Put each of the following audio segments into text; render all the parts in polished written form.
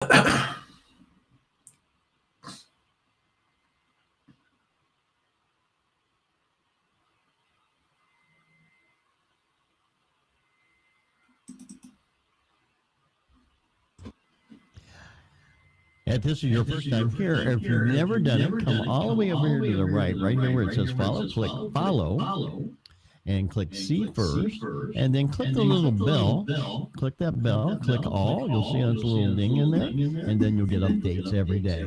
If this is your first time here, if you've never done it, come all the way over here to the right here where it says follow, click follow, and click see first, and then click the little bell. Click that bell, click all. You'll see it's a little ding in there, and then you'll get updates every day.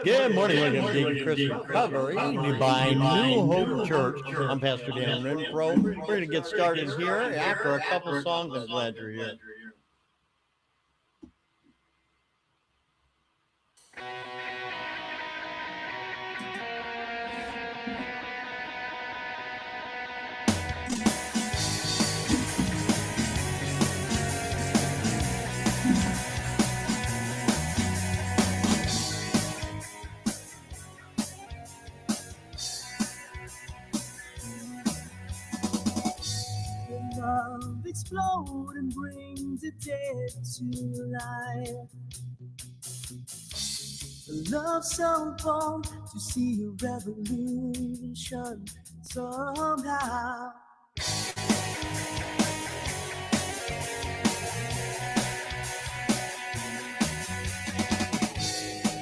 Good morning, welcome to David Chris Recovery by New Hope Church. I'm Pastor Dan Renfro. We're going to get started here after a couple songs. I'm glad you're here. Love explode and bring the dead to life. The love so bold to see a revolution somehow.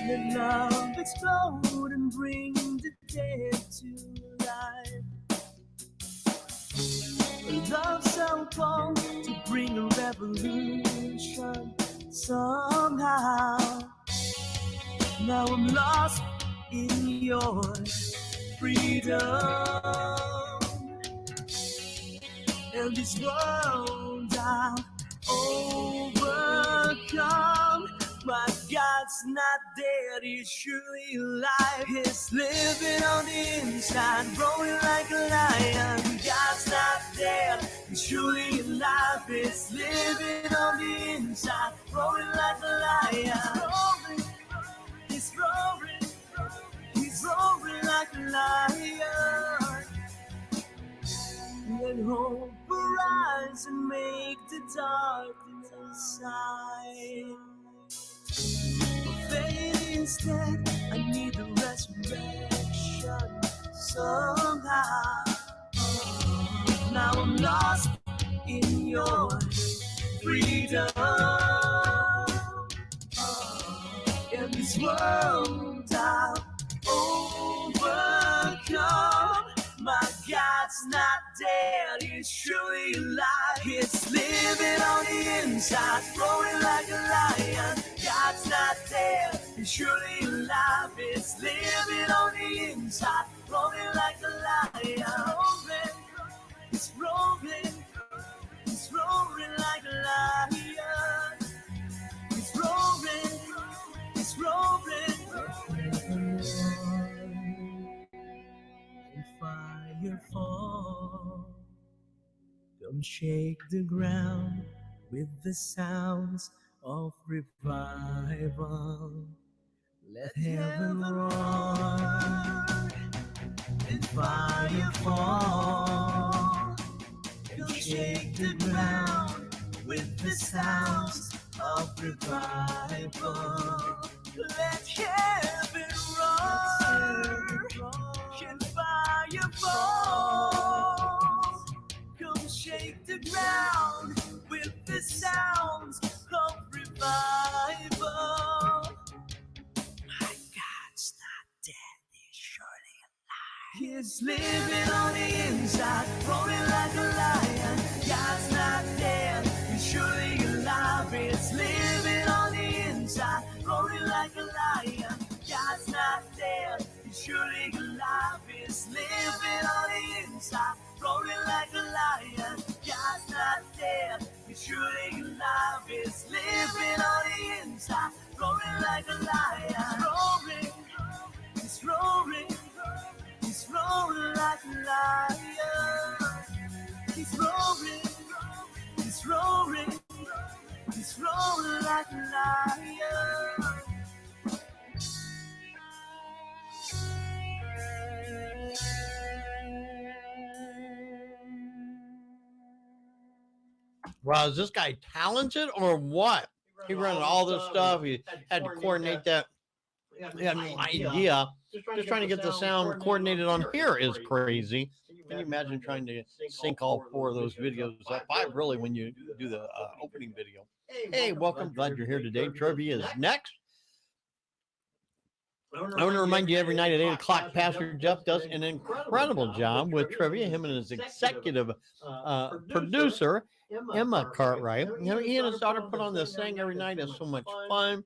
Let love explode and bring the dead to life. Love so bold to bring a revolution somehow. Now I'm lost in your freedom, and this world I'll overcome. My God's not dead, he's surely alive. He's living on the inside, roaring like a lion. God's not dead, he's surely alive. He's living on the inside, roaring like a lion. He's roaring like a lion. Let hope arise and make the darkness hide. Faith is dead, I need the resurrection somehow. Now I'm lost in your freedom. In this world I'll overcome. My God's not dead, he's surely alive. He's living on the inside, roaring like a lion. God's not dead, he's surely alive. He's living on the inside, roaring like a lion. He's roaring like a lion. He's roaring. And fire fall. Don't shake the ground with the sounds of revival. Let heaven roar and fire fall. Don't shake the ground with the sounds of revival. Let heaven roar and fire fall. Come shake the ground with the sounds of revival. My God's not dead, he's surely alive. He's living on the inside, roaring like a lion. God's not dead, he's surely alive. He's living on the inside, roaring like a lion. God's not dead, he's surely alive. He's living on the inside, roaring like a lion. God's not dead, he's surely alive. He's living on the inside, roaring like a lion. He's roaring like a lion. He's roaring like a lion. Wow, is this guy talented or what? He running all this stuff. He had to coordinate that. He had no idea. Just trying to get the sound coordinated on here is crazy. Can you imagine trying to sync all four of those videos up? I really, when you do the opening video. Hey, welcome. Glad you're here today. Trivia is next. I want to remind you every night at 8 o'clock, Pastor Jeff does an incredible job with trivia. Him and his executive producer, Emma Cartwright. He and his daughter put on this thing every night. It's so much fun.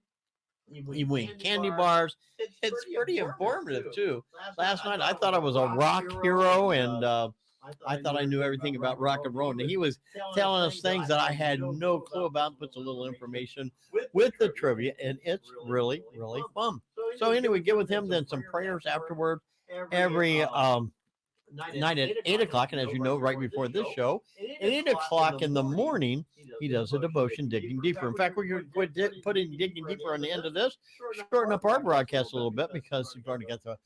You win candy bars. It's pretty informative, too. Last night, I thought I was a rock hero, and I thought I knew everything about rock and roll. And he was telling us things that I had no clue about, puts a little information with the trivia, and it's really, really fun. So anyway, get with him, then some prayers afterward every night at 8 o'clock. And as you know, right before this show, at 8 o'clock in the morning, he does a devotion, Digging Deeper. In fact, we're going to put in Digging Deeper on the end of this, shorten up our broadcast a little bit because you've already got the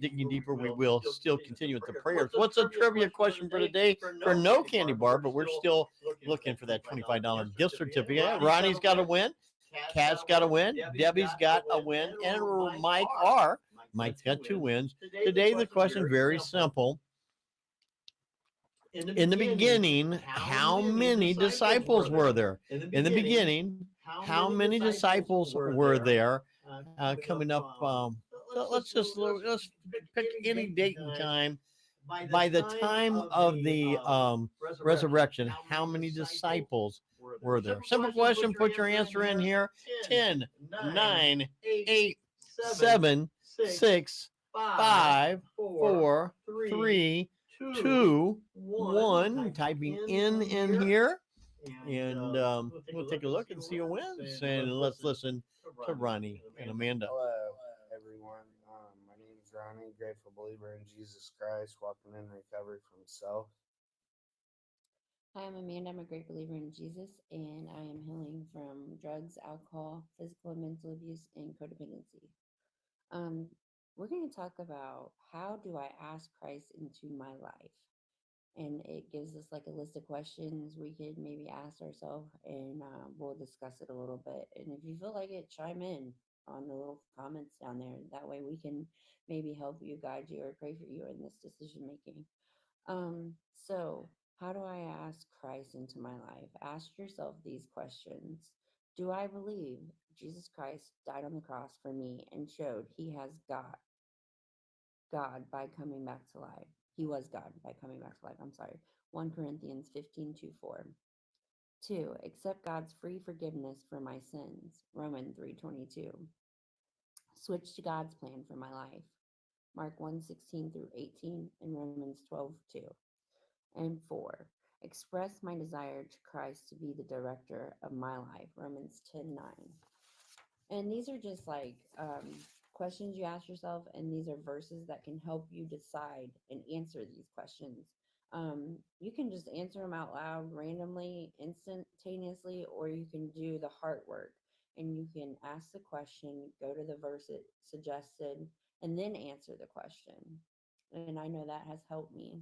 Digging Deeper. We will still continue with the prayers. What's a trivia question for today? For no candy bar, but we're still looking for that $25 gift certificate. Ronnie's got to win. Kat's got a win. Debbie's got a win. And Mike R. Mike's got 2 wins. Today, the question is very simple. In the beginning, how many disciples were there? In the beginning, how many disciples were there? Coming up, let's pick any date and time. By the time of the resurrection, how many disciples were there? Simple question. Put your answer in here. 10, 9, 8, 7, 6, 5, 4, 3, 2, 1. Typing in here. And we'll take a look and see who wins. And let's listen to Ronnie and Amanda. Hello, everyone. My name is Ronnie, grateful believer in Jesus Christ, walking in recovery from self. Hi, I'm Amanda. I'm a great believer in Jesus, and I am healing from drugs, alcohol, physical and mental abuse, and codependency. We're going to talk about how do I ask Christ into my life? And it gives us like a list of questions we could maybe ask ourselves, and we'll discuss it a little bit. And if you feel like it, chime in on the little comments down there. That way we can maybe help you, guide you, or pray for you in this decision making. So how do I ask Christ into my life? Ask yourself these questions. Do I believe Jesus Christ died on the cross for me and showed he has God by coming back to life? He was God by coming back to life. I'm sorry. 1 Corinthians 15:2-4. 2. Accept God's free forgiveness for my sins. Romans 3:22. Switch to God's plan for my life. Mark 1:16-18 and Romans 12:2. And 4. Express my desire to Christ to be the director of my life. Romans 10:9. And these are just like questions you ask yourself, and these are verses that can help you decide and answer these questions. You can just answer them out loud randomly, instantaneously, or you can do the heart work and you can ask the question, go to the verse it suggested, and then answer the question. And I know that has helped me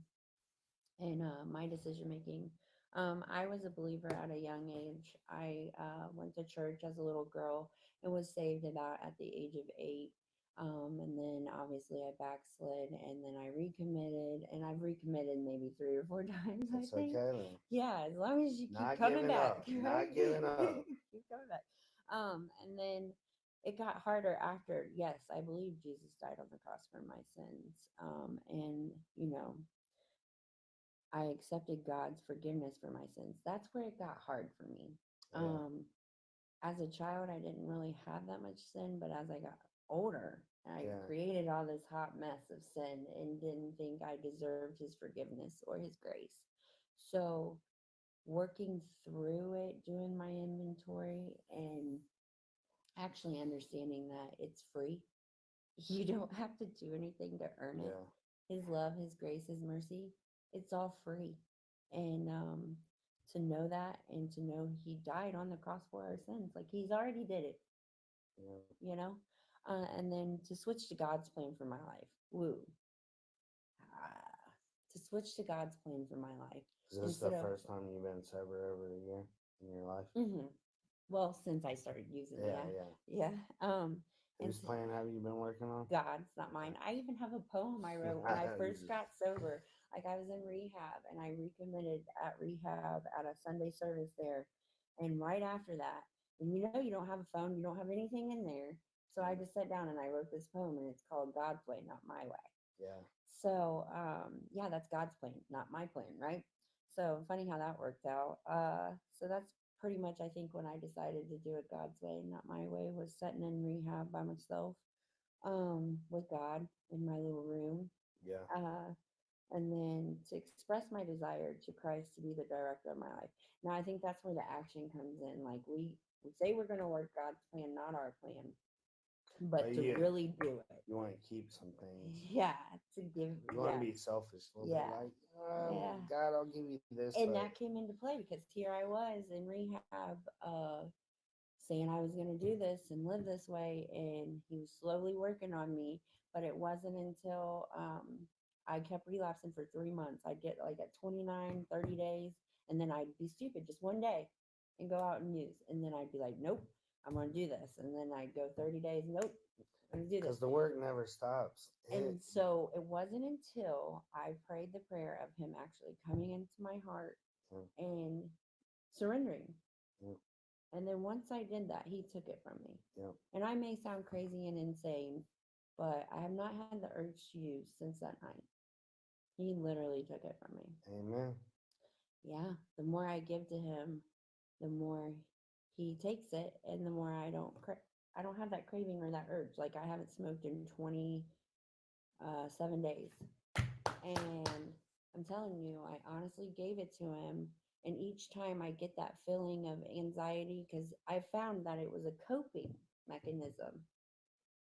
in my decision making. I was a believer at a young age. I went to church as a little girl and was saved about at the age of 8. And then obviously I backslid, and then I recommitted, and I've recommitted maybe 3 or 4 times. It's I think. okay, man. Yeah, as long as you keep Not coming giving back, up. right? Not giving up. Keep coming back. And then it got harder after. Yes, I believe Jesus died on the cross for my sins. And I accepted God's forgiveness for my sins. That's where it got hard for me. Yeah. As a child, I didn't really have that much sin, but as I got older, I created all this hot mess of sin and didn't think I deserved his forgiveness or his grace. So working through it, doing my inventory, and actually understanding that it's free. You don't have to do anything to earn it. His love, his grace, his mercy, it's all free. And to know that, and to know he died on the cross for our sins, like he's already did it, you know. And then to switch to God's plan for my life. To switch to God's plan for my life. Is this instead the of first time you've been sober over a year in your life? well, since I started using Yeah. yeah. And Whose plan have you been working on? God's not mine. I even have a poem I wrote when I first Jesus. got sober. Like I was in rehab and I recommitted at rehab at a Sunday service there. And right after that, and you know, you don't have a phone, you don't have anything in there. So I just sat down and I wrote this poem and it's called God's Way, Not My Way. Yeah. So, yeah, that's God's plan, not my plan, right? So funny how that worked out. So that's pretty much, I think, when I decided to do it God's way, not my way, was sitting in rehab by myself, with God in my little room. Yeah. And then to express my desire to Christ to be the director of my life. Now, I think that's where the action comes in. Like we say we're going to work God's plan, not our plan, but to really do it. You want to keep some things. Yeah, to give. You want to be selfish a little bit, like, God, I'll give you this. And that came into play because here I was in rehab, saying I was going to do this and live this way, and he was slowly working on me. But it wasn't until I kept relapsing for 3 months. I'd get like at 29, 30 days, and then I'd be stupid just one day and go out and use. And then I'd be like, nope, I'm going to do this. And then I'd go 30 days, nope, I'm going to do this. Because the work never stops. And so it wasn't until I prayed the prayer of him actually coming into my heart and surrendering. And then once I did that, he took it from me. And I may sound crazy and insane, but I have not had the urge to use since that night. He literally took it from me. Amen. Yeah. The more I give to him, the more he takes it, and the more I don't have that craving or that urge. Like I haven't smoked in 7 days. And I'm telling you, I honestly gave it to him. And each time I get that feeling of anxiety, because I found that it was a coping mechanism.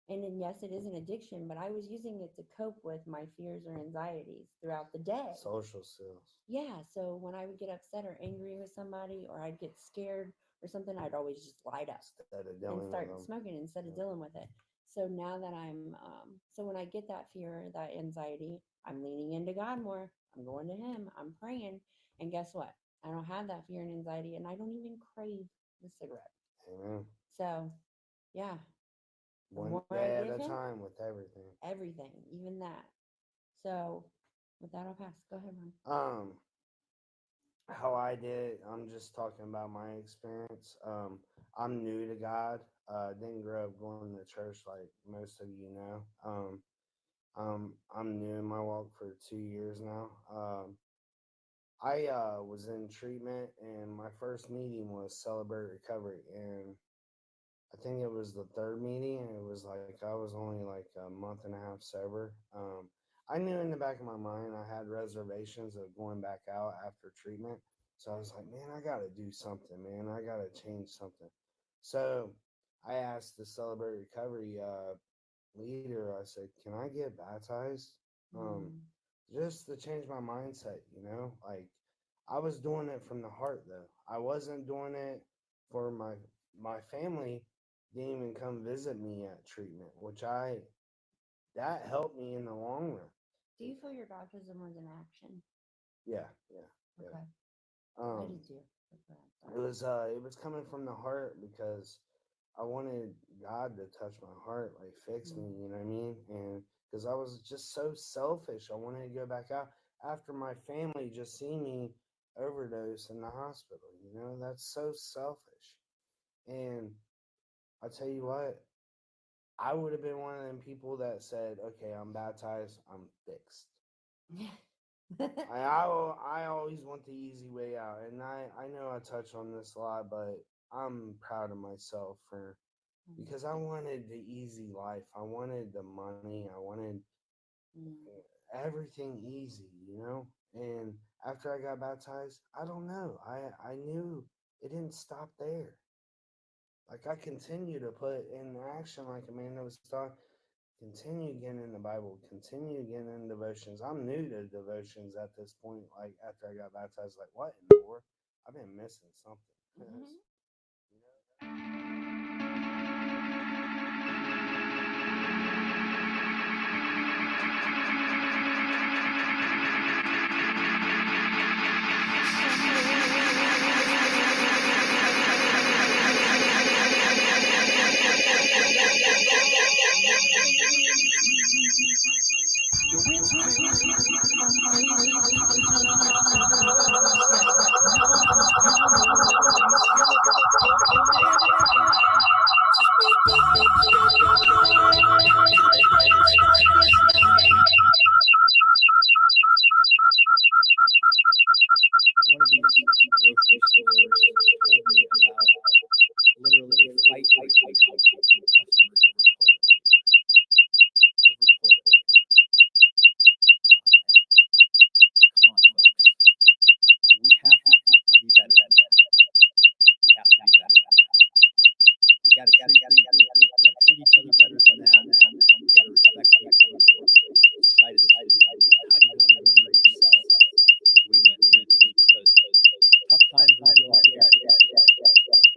And then, yes, it is an addiction, but I was using it to cope with my fears or anxieties throughout the day. Social skills. Yeah. So when I would get upset or angry with somebody, or I'd get scared or something, I'd always just light up and start smoking instead of dealing with it. So now that so when I get that fear, that anxiety, I'm leaning into God more. I'm going to him. I'm praying. And guess what? I don't have that fear and anxiety, and I don't even crave the cigarette. Amen. So, yeah. One day at a time with everything. Everything, even that. So, with that, I'll pass. Go ahead, Ron. How I did, I'm just talking about my experience. I'm new to God. Didn't grow up going to church like most of you know. I'm new in my walk for 2 years now. I was in treatment, and my first meeting was Celebrate Recovery, and I think it was the third meeting, and it was like I was only like a month and a half sober. I knew in the back of my mind I had reservations of going back out after treatment. So I was like, man, I got to do something, man. I got to change something. So I asked the Celebrate Recovery leader, I said, can I get baptized? Just to change my mindset, you know? Like, I was doing it from the heart, though. I wasn't doing it for my family. Didn't even come visit me at treatment, that helped me in the long run. Do you feel your baptism was an action? Yeah. Okay. I did too. It was coming from the heart because I wanted God to touch my heart, like fix me, you know what I mean? And because I was just so selfish, I wanted to go back out after my family just seen me overdose in the hospital. You know, that's so selfish. And I tell you what, I would have been one of them people that said, okay, I'm baptized, I'm fixed. I always want the easy way out. And I know I touch on this a lot, but I'm proud of myself because I wanted the easy life. I wanted the money. I wanted everything easy, you know? And after I got baptized, I don't know. I knew it didn't stop there. Like I continue to put in action, like Amanda was talking, continue getting in the Bible, continue getting in devotions. I'm new to devotions at this point. Like after I got baptized, like what in the world? I've been missing something. got to treat each other better than that. You got to respect people in the side of this. How do you want to remember yourself as we went through those tough times in your life?